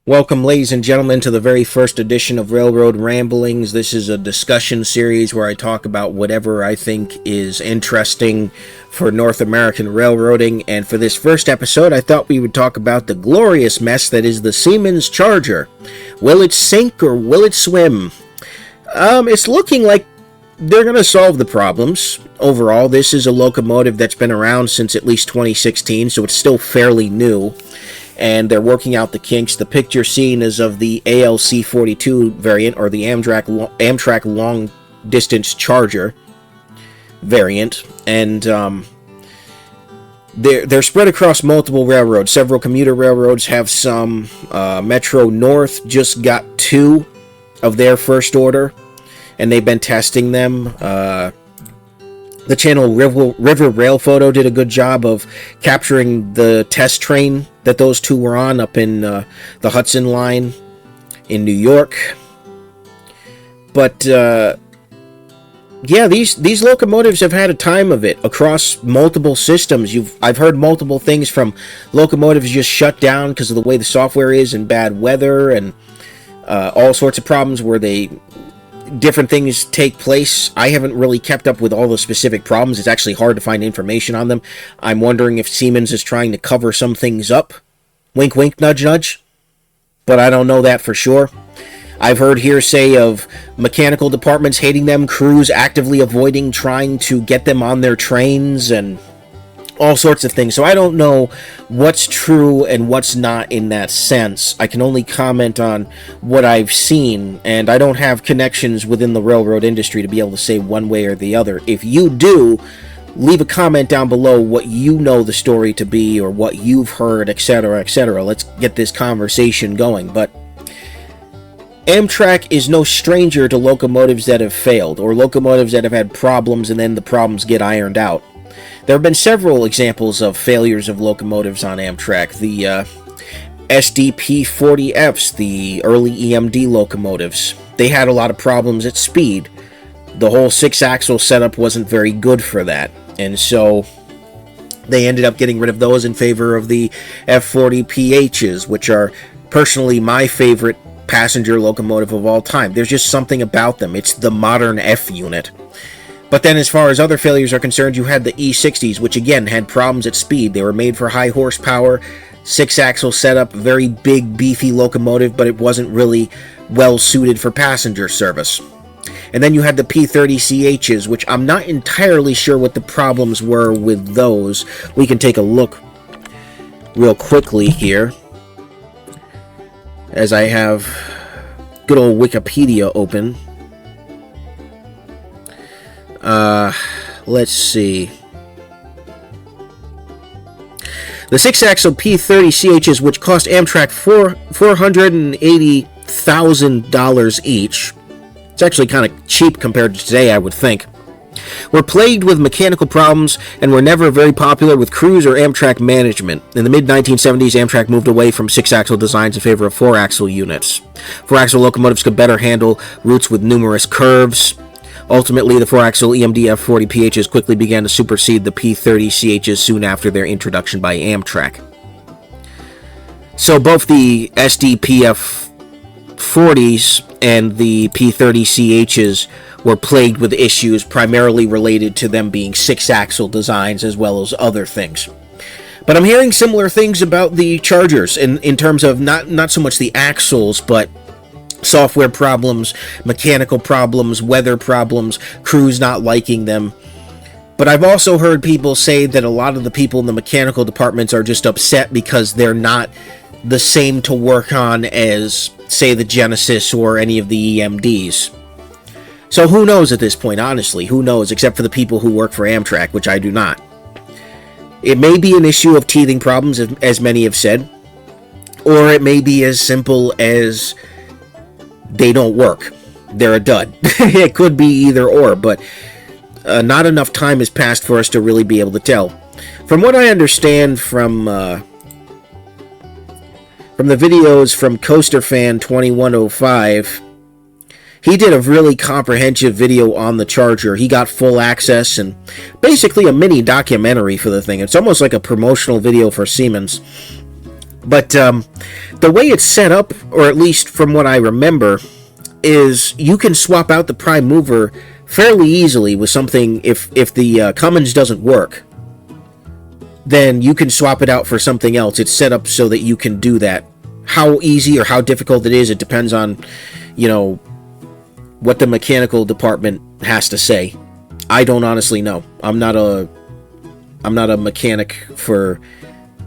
Welcome, ladies and gentlemen, to the very first edition of Railroad Ramblings. This is a discussion series where I talk about whatever I think is interesting for North American railroading. And for this first episode, I thought we would talk about the glorious mess that is the Siemens Charger. Will it sink or will it swim? It's looking like they're going to solve the problems. Overall, this is a locomotive that's been around since at least 2016, so it's still fairly new. And they're working out the kinks. The picture seen is of the ALC 42 variant, or the Amtrak Long Distance Charger variant. And they're spread across multiple railroads. Several commuter railroads have some. Metro North just got 2 of their first order, and they've been testing them. The channel River Rail Photo did a good job of capturing the test train that those 2 were on up in the Hudson line in New York. But yeah, these locomotives have had a time of it across multiple systems. I've heard multiple things from locomotives just shut down because of the way the software is and bad weather and all sorts of problems where different things take place. I haven't really kept up with all the specific problems. It's actually hard to find information on them. I'm wondering if Siemens is trying to cover some things up. Wink, wink, nudge, nudge. But I don't know that for sure. I've heard hearsay of mechanical departments hating them, crews actively avoiding trying to get them on their trains, and all sorts of things. So I don't know what's true and what's not in that sense. I can only comment on what I've seen, and I don't have connections within the railroad industry to be able to say one way or the other. If you do, leave a comment down below what you know the story to be or what you've heard, etc., etc. Let's get this conversation going. But Amtrak is no stranger to locomotives that have failed, or locomotives that have had problems and then the problems get ironed out. There have been several examples of failures of locomotives on Amtrak. The SDP-40Fs, the early EMD locomotives, they had a lot of problems at speed. The whole 6-axle setup wasn't very good for that, and so they ended up getting rid of those in favor of the F40PHs, which are personally my favorite passenger locomotive of all time. There's just something about them. It's the modern F unit. But then as far as other failures are concerned, you had the E60s, which again had problems at speed. They were made for high horsepower, 6-axle setup, very big, beefy locomotive, but it wasn't really well suited for passenger service. And then you had the P30CHs, which I'm not entirely sure what the problems were with those. We can take a look real quickly here, as I have good old Wikipedia open. Let's see. The 6-axle P30CHs, which cost Amtrak $480,000 each, it's actually kind of cheap compared to today, I would think, were plagued with mechanical problems and were never very popular with crews or Amtrak management. In the mid-1970s, Amtrak moved away from 6-axle designs in favor of 4-axle units. 4-axle locomotives could better handle routes with numerous curves. Ultimately, the 4-axle EMD F40PHs quickly began to supersede the P30CHs soon after their introduction by Amtrak. So both the SDP-F40s and the P30CHs were plagued with issues primarily related to them being 6-axle designs as well as other things. But I'm hearing similar things about the Chargers in terms of not so much the axles, but software problems, mechanical problems, weather problems, crews not liking them. But I've also heard people say that a lot of the people in the mechanical departments are just upset because they're not the same to work on as, say, the Genesis or any of the EMDs. So who knows at this point, honestly? Who knows, except for the people who work for Amtrak, which I do not. It may be an issue of teething problems, as many have said, or it may be as simple as they don't work. They're a dud. It could be either or, but not enough time has passed for us to really be able to tell. From what I understand from the videos from Coaster Fan 2105, he did a really comprehensive video on the Charger. He got full access and basically a mini documentary for the thing. It's almost like a promotional video for Siemens. But the way it's set up, or at least from what I remember, is you can swap out the prime mover fairly easily with something. If the Cummins doesn't work, then you can swap it out for something else. It's set up so that you can do that. How easy or how difficult it is, it depends on, what the mechanical department has to say. I don't honestly know. I'm not a mechanic for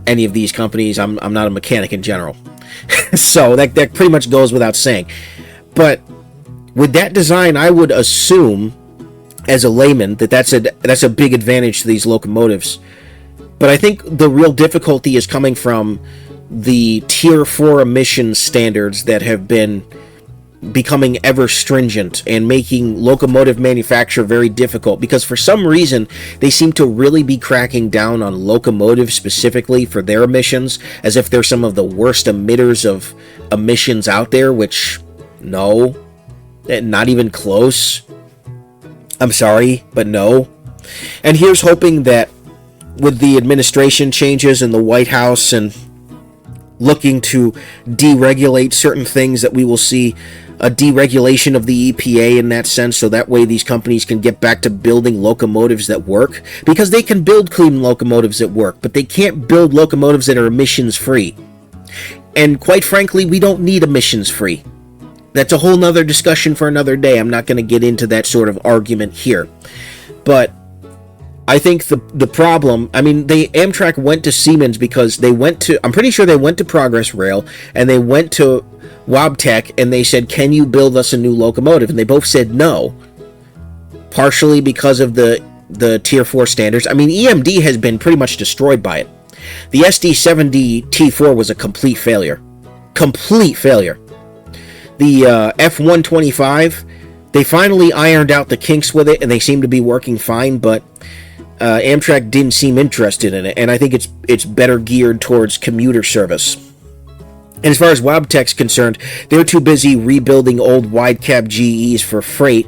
any of these companies. I'm not a mechanic in general. So that pretty much goes without saying. But with that design, I would assume, as a layman, that's a big advantage to these locomotives. But I think the real difficulty is coming from the Tier 4 emissions standards that have been becoming ever stringent and making locomotive manufacture very difficult, because for some reason they seem to really be cracking down on locomotives specifically for their emissions, as if they're some of the worst emitters of emissions out there, which, no, not even close. I'm sorry, but no. And here's hoping that with the administration changes in the White House and looking to deregulate certain things, that we will see a deregulation of the EPA in that sense, so that way these companies can get back to building locomotives that work, because they can build clean locomotives that work, but they can't build locomotives that are emissions free. And quite frankly, we don't need emissions free. That's a whole nother discussion for another day. I'm not going to get into that sort of argument here. But I think the problem, Amtrak went to Siemens because I'm pretty sure they went to Progress Rail, and they went to Wabtec, and they said, can you build us a new locomotive? And they both said no, partially because of the Tier 4 standards. EMD has been pretty much destroyed by it. The SD70 T4 was a complete failure. Complete failure. The F125, they finally ironed out the kinks with it, and they seem to be working fine, but Amtrak didn't seem interested in it, and I think it's better geared towards commuter service. And as far as Wabtec's concerned, they're too busy rebuilding old wide-cab GEs for freight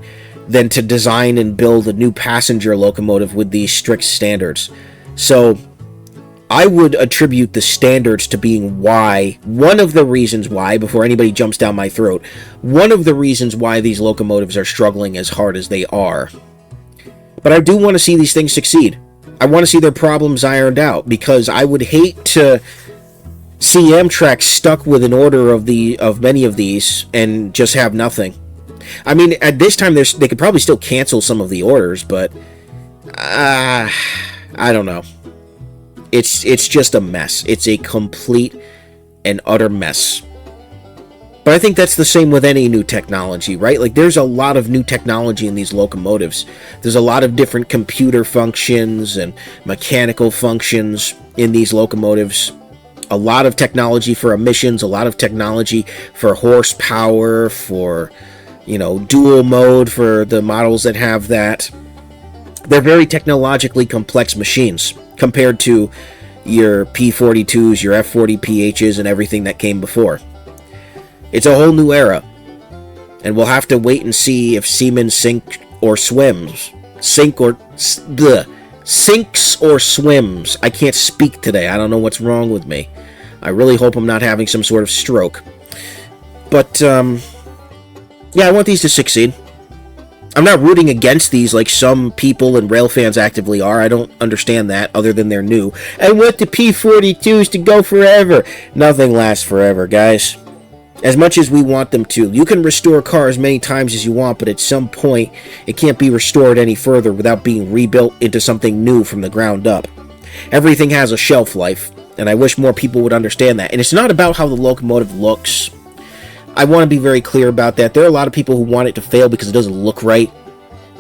than to design and build a new passenger locomotive with these strict standards. So I would attribute the standards to being one of the reasons why, before anybody jumps down my throat, one of the reasons why these locomotives are struggling as hard as they are. But I do want to see these things succeed. I want to see their problems ironed out, because I would hate to see Amtrak stuck with an order of many of these and just have nothing. At this time, they could probably still cancel some of the orders, but I don't know. It's just a mess. It's a complete and utter mess. But I think that's the same with any new technology, right? Like, there's a lot of new technology in these locomotives. There's a lot of different computer functions and mechanical functions in these locomotives. A lot of technology for emissions, a lot of technology for horsepower, for, dual mode for the models that have that. They're very technologically complex machines compared to your P42s, your F40PHs, and everything that came before. It's a whole new era, and we'll have to wait and see if Siemens sinks or swims. Sinks or swims. I can't speak today. I don't know what's wrong with me. I really hope I'm not having some sort of stroke. But, yeah, I want these to succeed. I'm not rooting against these like some people and rail fans actively are. I don't understand that, other than they're new. I want the P42s to go forever. Nothing lasts forever, guys. As much as we want them to. You can restore a car as many times as you want, but at some point, it can't be restored any further without being rebuilt into something new from the ground up. Everything has a shelf life, and I wish more people would understand that. And it's not about how the locomotive looks. I want to be very clear about that. There are a lot of people who want it to fail because it doesn't look right.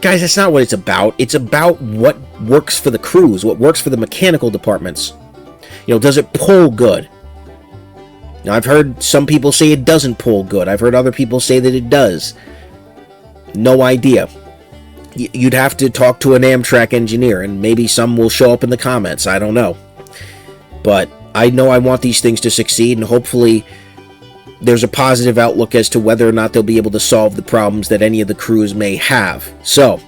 Guys, that's not what it's about. It's about what works for the crews, what works for the mechanical departments. Does it pull good? Now, I've heard some people say it doesn't pull good. I've heard other people say that it does. No idea. You'd have to talk to an Amtrak engineer, and maybe some will show up in the comments. I don't know. But I know I want these things to succeed, and hopefully there's a positive outlook as to whether or not they'll be able to solve the problems that any of the crews may have. So,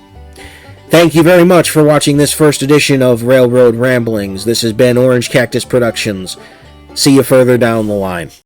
thank you very much for watching this first edition of Railroad Ramblings. This has been Orange Cactus Productions. See you further down the line.